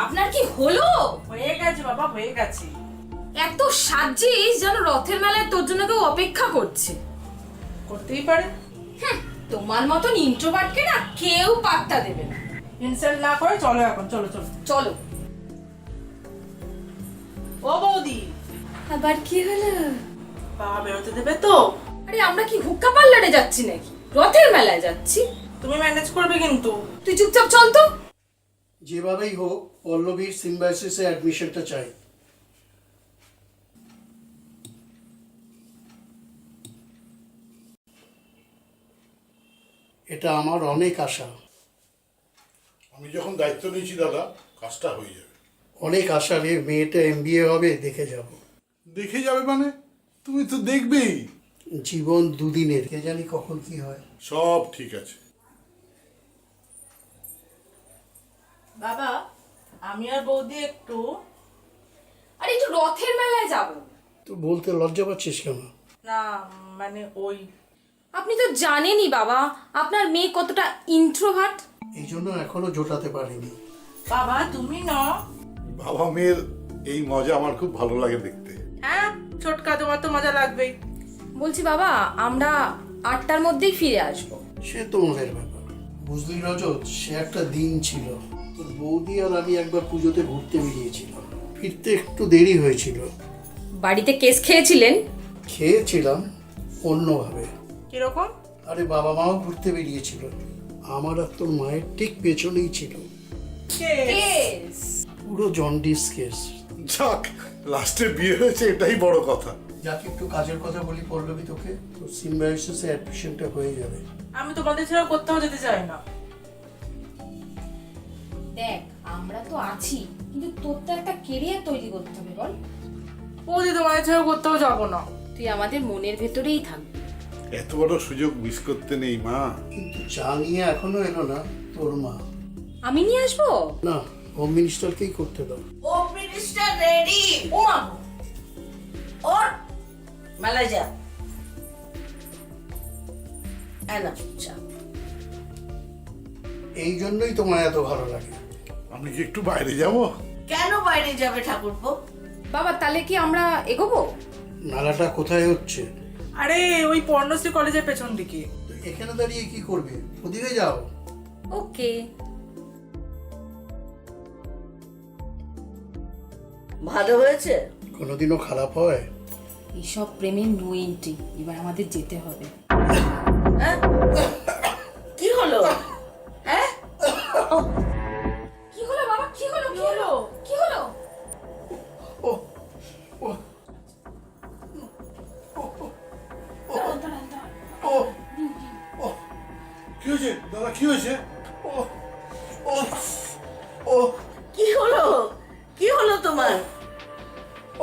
আপনার কি হলো? হয়ে গেছে বাবা, হয়ে গেছে। এত সাজিস যেন রথের মেলায় তোর জন্য কেউ অপেক্ষা করছে। করতেই পারে। তোমার মতন ইন্ট্রোভার্টকে না কেউ পাত্তা দেবে না। ইনসাল্ট না করে চলো এখন, চলো চলো চলো। ও বৌদি, আবার কি হলো? বাবা বেরোতে দেবে তো? আরে আমরা কি হুক্কা পার্লারে যাচ্ছি নাকি? রথের মেলায় যাচ্ছি। তুমি ম্যানেজ করবে কিন্তু। তুই চুপচাপ চল তো। যেভাবেই হোক পল্লবীর সিম্বায়োসিসে অ্যাডমিশনটা চাই। এটা আমার অনেক আশা। আমি যখন দায়িত্ব নিয়েছি দাদা, কাজটা হয়ে যাবে। অনেক আশা রে, মেয়েটা এমবিএ হবে, দেখে যাব। দেখে যাবে মানে? তুমি তো দেখবেই। জীবন দুদিনের, কে জানি কখন কি হয়। সব ঠিক আছে। বাবা, আমি আর বৌদি একটু। আরে একটু রথের মেলায় যাব। তো বলতে লজ্জা পাচ্ছিস কেন? না মানে ওই, আপনি তো জানেনই বাবা, আপনার মেয়ে কতটা ইন্ট্রোভার্ট। এই জন্য এখনো জোটাতে পারিনি। বাবা তুমি ন। বাবা মেয়ের এই মজা আমার খুব ভালো লাগে দেখতে। হ্যাঁ ছোটকা, তোমার তো মজা লাগবেই। বলছি বাবা, আমরা 8টার মধ্যেই ফিরে আসবো। সে তোমাদের ব্যাপার। বুঝলি রজত, সে একটা দিন ছিল। তোর বৌদি আর আমি একবার পুজোতে ঘুরতে বেরিয়েছিলাম, ফিরতে একটু দেরি হয়েছিল। বাড়িতে কেস খেয়েছিলেন? খেয়েছিলাম অন্যভাবে। কিরকম? আরে বাবা মাও ঘুরতে বেরিয়েছিল, আমার আর তোর মায়ের ঠিক পেছনেই ছিল। কেস? পুরো জন্ডিস কেস। যাক, লাস্টে বিয়ে হয়েছে, এটাই বড় কথা। যাকে একটু কাজের কথা বলি পল্লবী তোকে, তোর সিম্বায়োসিসে অ্যাডমিশনটা হয়ে যাবে। আমি তোমাদের ছাড়া কোথাও যেতে চাই না। দেখ, আমরা তো আছি, কিন্তু তোর তো একটা কেরিয়ার তৈরি করতে হবে বল। বৌদি তোমাদের ছাড়া কোথাও যাবো না। তুই আমাদের মনের ভেতরেই থাকবি। এত বড় সুযোগ মিস করতে নেই মা। কিন্তু চা নিয়ে এখনো এলো না তোর মা। আমি নিয়ে আসবো? না, হোম মিনিস্টারকেই করতে দাও। Home minister ready. ও মা, ওর মেলায় যা। এনা চা। এই জন্যই তোমার এত ভালো লাগে। আমি কি একটু বাইরে যাব? কেন বাইরে যাবে ঠাকুরপো? বাবা তাহলে কি আমরা এগোবো? মেলাটা কোথায় হচ্ছে? আরে ওই পর্ণশ্রী কলেজের পেছন দিকে। তো এখানে দাঁড়িয়ে কি করবে? ওদিকে যাও। ওকে। ভালো হয়েছে? কোনোদিনও খারাপ হয়? এইসব প্রেমের নো এন্ট্রি, এবার আমাদের যেতে হবে। হ্যাঁ? কি হলো? হ্যাঁ? কি হলো বাবা, কি হলো, কি হলো, কি হলো? ও ও ও ও কি হয়েছে দাদা, কি হয়েছে? ও ও ও কি হলো? কি হলো তোমার?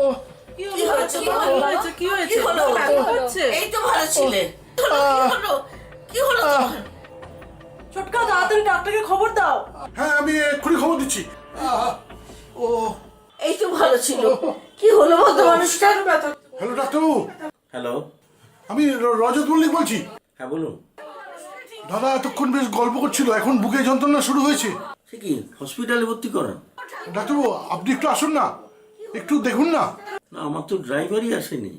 ও কি কি হয়েছে? কি হয়েছে? কি হয়েছে? কি হলো? কি হচ্ছে? এই তো ভালো ছিলে। কি হলো? কি হলো তোমার? ছোটকা তাড়াতাড়ি ডাক্তারকে খবর দাও। হ্যাঁ, আমি এক্ষুনি খবর দিচ্ছি। ও এই তো ভালো ছিল। কি হলো ভদ্র মানুষটার? ব্যথা। হ্যালো ডাক্তারবাবু, হ্যালো, আমি রজত মল্লিক বলছি। হ্যাঁ বলুন। দাদা এতক্ষণ বেশ গল্প করছিল, এখন বুকে যন্ত্রণা শুরু হয়েছে। সে কি হসপিটালে ভর্তি করেন? ডাক্তারবাবু আপনি একটু আসুন না, একটু দেখুন না। না, আমার তো ড্রাইভারই আসেনি,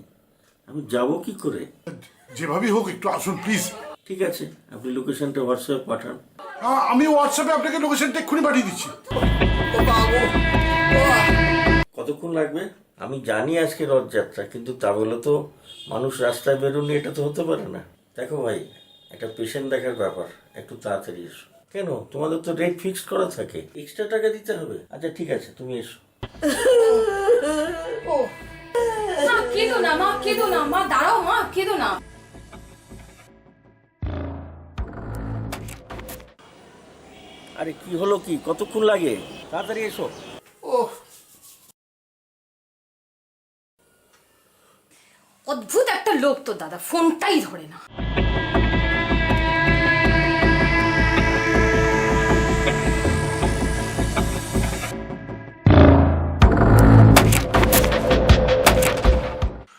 আমি যাব কি করে? যেভাবেই হোক একটু আসুন প্লিজ। ঠিক আছে, আপনি লোকেশনটা হোয়াটসঅ্যাপে পাঠান। আমি হোয়াটসঅ্যাপে আপনাকে লোকেশনটা এক্ষুনি পাঠিয়ে দিচ্ছি। কতক্ষণ লাগবে? আমি জানি আজকে রথযাত্রা, কিন্তু তা বলে তো মানুষ রাস্তায় বেরোনি, এটা তো হতে পারে না। দেখো ভাই, একটা পেশেন্ট দেখার ব্যাপার, একটু তাড়াতাড়ি এসো। কেন, তোমাদের তো রেট ফিক্সড করা থাকে, এক্সট্রা টাকা দিতে হবে? আচ্ছা ঠিক আছে, তুমি এসো। মা কেঁদো না, মা কেঁদো না, মা দাঁড়াও, মা কেঁদো না। আরে কি হলো, কি কতক্ষণ লাগে? তাড়াতাড়ি এসো। ও অদ্ভুত একটা লোক তো দাদা, ফোনটাই ধরে না।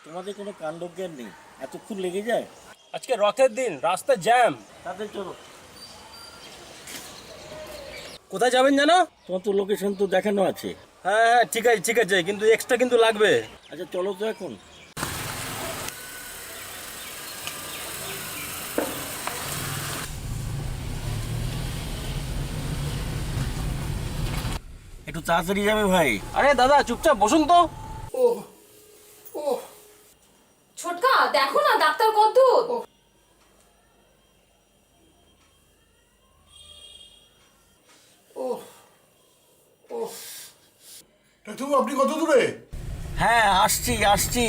তোমাদের কোনো কাণ্ডজ্ঞান নেই, এতক্ষণ লেগে যায়। আজকে রথের দিন, রাস্তা জ্যাম। তাদের চলো। কোথায় যাবেন জানো? তোমার তো লোকেশন তো দেখানো আছে। হ্যাঁ হ্যাঁ ঠিক আছে কিন্তু এক্সট্রা কিন্তু লাগবে। আচ্ছা চলো তো এখন। একটু তাড়াতাড়ি যাবে ভাই। আরে দাদা চুপচাপ বসুন তো। ও ও ছোটকা দেখো না ডাক্তার কত দূর। ও ও ডাক্তারবাবু আপনি কত দূরে? হ্যাঁ আসছি।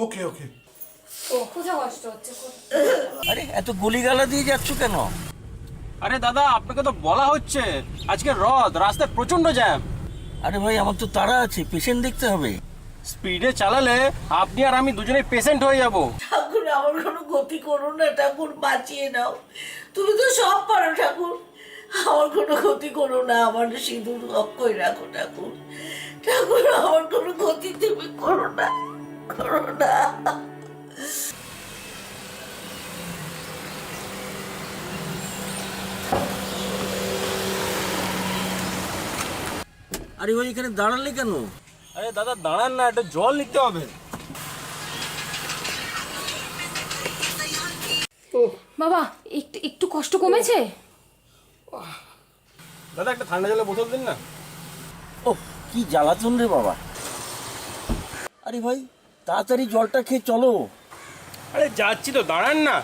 ওকে ওকে। কোথাও কষ্ট হচ্ছে আরে এত গলিগালা দিয়ে যাচ্ছ কেন? আরে দাদা আপনাকে তো বলা হচ্ছে আজকে রথ, রাস্তায় প্রচন্ড জ্যাম। আরে ভাই আমার তো তাড়া আছে, পেশেন্ট দেখতে হবে। স্পিডে চালালে আপনি আর আমি দুজনেই পেশেন্ট হয়ে যাব। ঠাকুর আমার কোনো ক্ষতি করো না ঠাকুর, বাঁচিয়ে নাও। তুমি তো সব পারো ঠাকুর, আমার কোনো ক্ষতি করো না, আমার সিঁদুর অক্ষয় রাখো ঠাকুর। ঠাকুর আমার কোনো ক্ষতি তুমি করো না। আরে ভাই এখানে দাঁড়ালে কেন? আরে দাদা দাঁড়ান না, একটা জল নিতে হবে। বাবা একটু একটু কষ্ট কমেছে? দাদা একটা ঠান্ডা জলে বোতল দিন না। ও কি জ্বালাতন রে বাবা। আরে ভাই তাড়াতাড়ি জলটা খেয়ে চলো। আরে যাচ্ছি তো, দাঁড়ান না।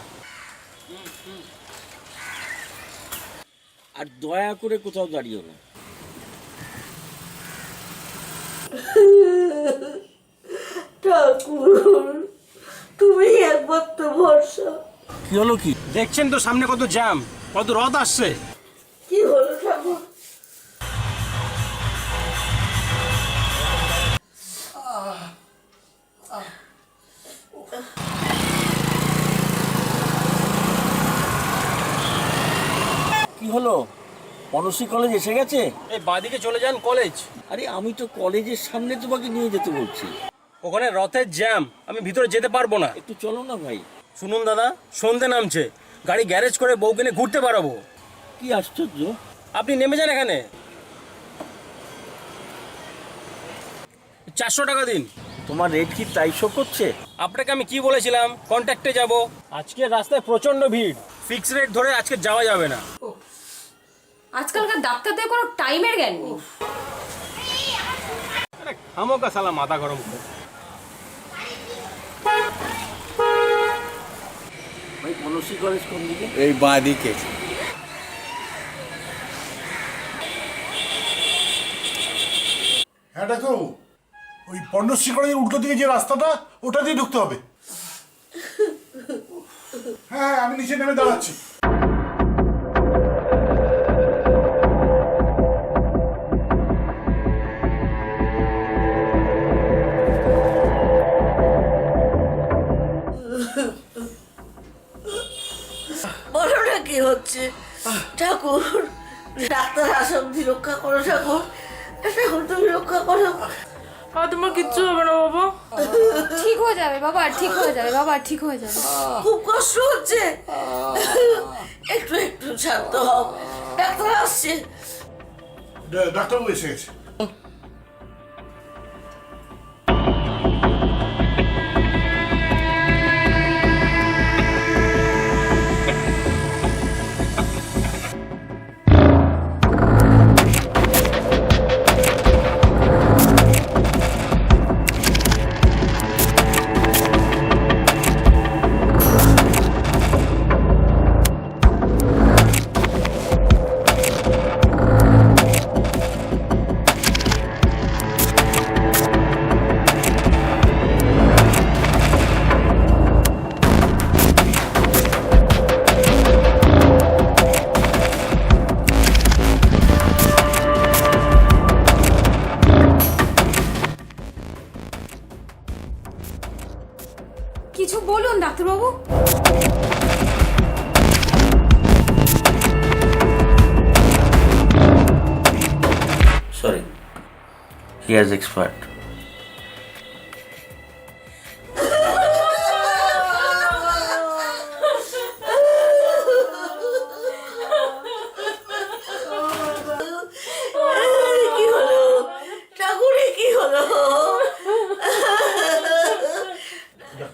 আর দয়া করে কোথাও দাঁড়িও না। ঠাকুর তুমি একবার তো ভরসা। কি হলো কি? দেখছেন তো সামনে কত জ্যাম, কত রথ আসছে। কি হলো ঠাকুর? কি হলো? মনসী কলেজ এসে গেছে? এই বাদিকে চলে যান কলেজ। আরে আমি তো কলেজের সামনে তোমাকে নিয়ে যেতে বলছি। ওখানে রথের জ্যাম, আমি ভিতরে যেতে পারবো না। একটু চলো না ভাই। শুনুন দাদা, সন্ধে নামছে, গাড়ি গ্যারেজ করে বউকে নিয়ে ঘুরতে পারবো। কি আশ্চর্য। আপনি নেমে যান এখানে। 400 টাকা দিন। তোমার রেট কি তাই শো করছে? আপনাকে আমি কি বলেছিলাম, কন্ট্যাক্টে যাব। আজকে রাস্তায় প্রচন্ড ভিড়, ফিক্স রেট ধরে আজকে যাওয়া যাবে না। আজকালকার ডাক্তারদের কোনো টাইমের জ্ঞান নেই। আরে খামোকা শালা মাথা গরম করে। ভাই মনসী কলেজ কোন দিকে? এই বাঁদিকে। হ্যাঁ ডাক্তারবাবু, ওই পর্ণশ্রী কলেজের উল্টো দিকে যে রাস্তাটা, ওটা দিয়ে ঢুকতে হবে। হ্যাঁ আমি নিচে নেমে দাঁড়াচ্ছি। বলো না কি হচ্ছে ঠাকুর? ডাক্তার আসা অব্দি রক্ষা করো ঠাকুর, ঠাকুর তুমি রক্ষা করো। আর তোমার কিচ্ছু হবে না বাবা। ঠিক হয়ে যাবে বাবা, ঠিক হয়ে যাবে বাবা, ঠিক হয়ে যাবে। খুব কষ্ট হচ্ছে, একটু একটু শান্ত হও, ডাক্তার আসছে। ডাক্তারবাবু এসে গেছে। কিছু বলুন ডাক্তারবাবু। Sorry, he has expert.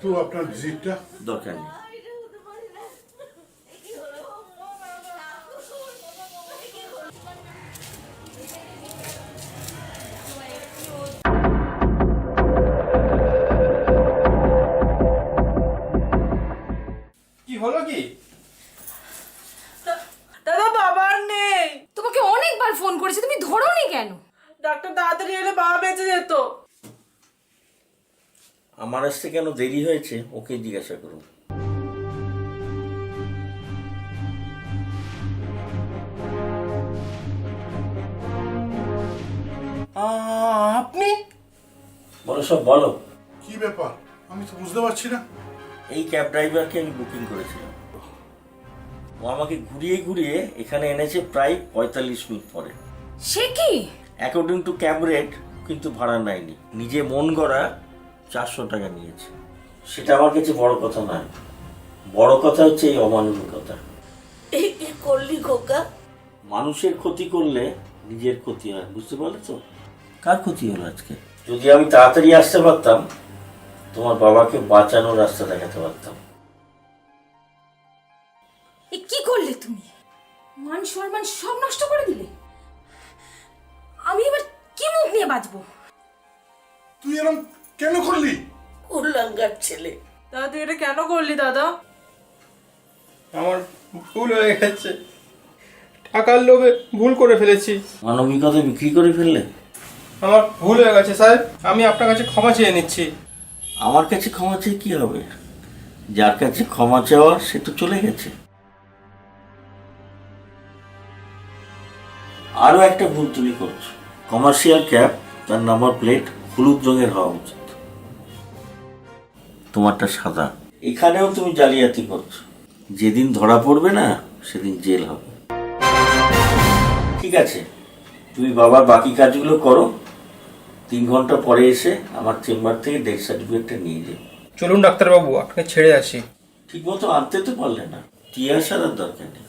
একটু আপনার ভিজিটটা। দরকার নেই। কি হলো কি? দাদা বাবা আর নেই। তোমাকে অনেকবার ফোন করেছি, তুমি ধরোনি কেন? ডাক্তার তাড়াতাড়ি এলে বাবা বেঁচে যেত। আমার আসতে কেন দেরি হয়েছে ওকে জিজ্ঞাসা করুন। আপনি? বলো সব বলো। কি ব্যাপার আমি তো বুঝতে পারছি না। এই ক্যাব ড্রাইভারকে আমি বুকিং করেছিলাম। ও আমাকে ঘুরিয়ে ঘুরিয়ে এখানে এনেছে প্রায় 45 মিনিট পরে। সে কি? অ্যাকর্ডিং টু ক্যাব রেট কিন্তু ভাড়া নেয়নি, নিজে মন গড়া 400 টাকা নিয়েছে। সেটা আমার কাছে বড় কথা নয়, বড় কথা হচ্ছে এই অমানবিকতা। এই কি করলি খোকা? মানুষের ক্ষতি করলে নিজের ক্ষতি হয়, বুঝতে পারলে তো? কার ক্ষতি হলো আজকে? যদি আমি তাড়াতাড়ি আসতে পারতাম তোমার বাবাকে বাঁচানোর রাস্তা দেখাতে পারতাম। এ কি করলে তুমি? মান সম্মান সব নষ্ট করে দিলে। আমি এবার কি মুখ নিয়ে বাঁচবো? তুই এরকম কেন করলি? উল্লাঙ্গার ছেলে। দাদা তুই এটা কেন করলি দাদা? আমার ভুল হয়ে গেছে, টাকার লোভে ভুল করে ফেলেছি। মানবিকতা বিক্রি করে ফেললে? আমার ভুল হয়ে গেছে সাহেব, আমি আপনার কাছে ক্ষমা চেয়ে নিচ্ছি। আমার কাছে ক্ষমা চেয়ে কি হবে? যার কাছে ক্ষমা চাওয়ার সে তো চলে গেছে। আরো একটা ভুল তুমি করছো। কমার্শিয়াল ক্যাব, তার নাম্বার প্লেট হলুদ রঙের হওয়া উচিত, তোমারটা সাদা। এখানেও তুমি জালিয়াতি করছো। যেদিন ধরা পড়বে না সেদিন জেল হবে। ঠিক আছে, তুমি বাবার বাকি কাজগুলো করো, 3 ঘন্টা পরে এসে আমার চেম্বার থেকে ডেথ সার্টিফিকেটটা নিয়ে যাবে। চলুন ডাক্তারবাবু, আপনাকে ছেড়ে আসি। ঠিক মতো আনতে তো পারলে না, টিয়া আসার আর দরকার নেই।